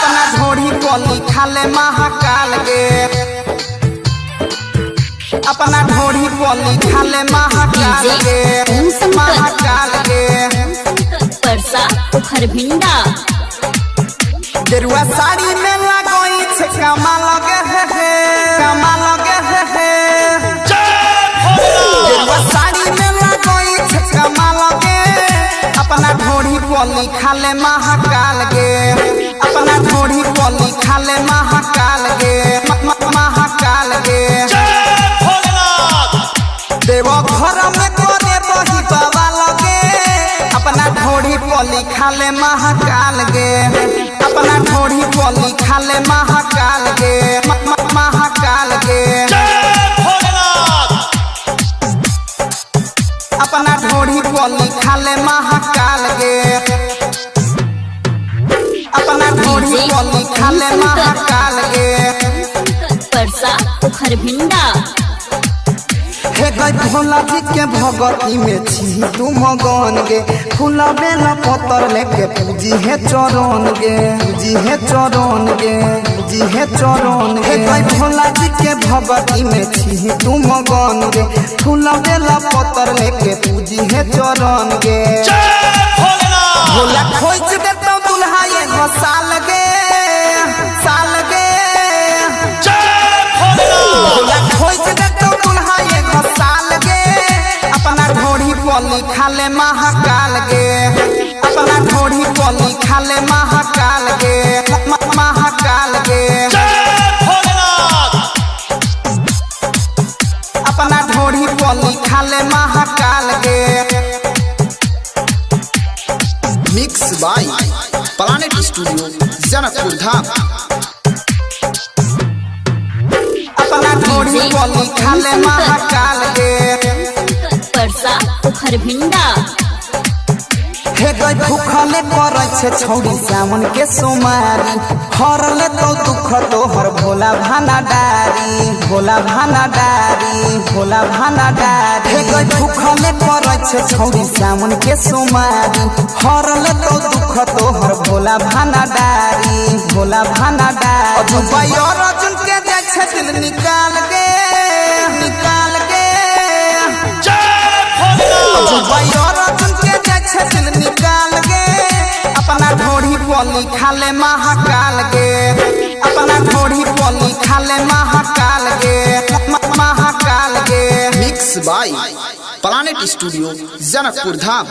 अपना ढोढ़ी पली खाले महाकाल गे, अपना ढोढ़ी पली खाले महाकाल गे, महाकाल गे। परसा खरभिंडा गेरुआ साड़ी में लगोई छे कमाल गे हे, कमाल गे हे। गेरुआ साड़ी में लगोई छे कमाल गे, अपना ढोढ़ी पली खाले महाकाल गे, अपना ढोढ़ी पली खाले महाकाल गे, महाकाल गे। देव घर में कोने बही बाबा लगे, अपना ढोढ़ी पली खाले महाकाल गे, अपना ढोढ़ी पली खाले महाकाल गे, महाकाल गे। अपना ढोढ़ी पली खाले महाकाल गे, अपना ढोढ़ी पली खाले महाकाल गे। परसा खरभिंडा हे गई भोला जी के भगती में छी तू मगन गे, फूला बेला पत्थर लेके पूजी है चरण गे, पूजी है चरण गे, पूजी है चरण। हे गई भोला जी के भगती में छी तू मगन गे, फूला बेला पत्थर लेके पूजी है चरण गे। भोला खोज देता दुल्हा ये साल गे, साल गे। भोला खोज देता दुल्हा ये साल गे, अपना ढोढ़ी पली खाले महाकाल गे, अपना ढोढ़ी पली खाले महाकाल गे, महाकाल गे। अपना ढोढ़ी पली खाले महाकाल गे। Mix by planet studio Janakpur Dham. अपना ढोढ़ी पली खाले महाकाल गे। परसा खरभिंडा हे गई भूखले करे छे छौड़ी सावन के सोमारी, हरले तो दुख तोहर भोला भाना डारी, भोला भाना डारी, भोला भाना डारी। हे गई भूखले करे छे छौड़ी सावन के सोमारी, हरले तो दुख तोहर भोला भाना डारी, भोला भाना डारी। अजुबाई और अर्जुन के जाय छे दिल निकाल गे, निकाल गे। अजुबाई और अर्जुन के जाय छे दिल निकाल गे, अपना ढोढ़ी पली खाले महाकाल गे, अपना ढोढ़ी पली खाले महाकाल गे, महाकाल गे। Mix by planet studio Janakpur Dham.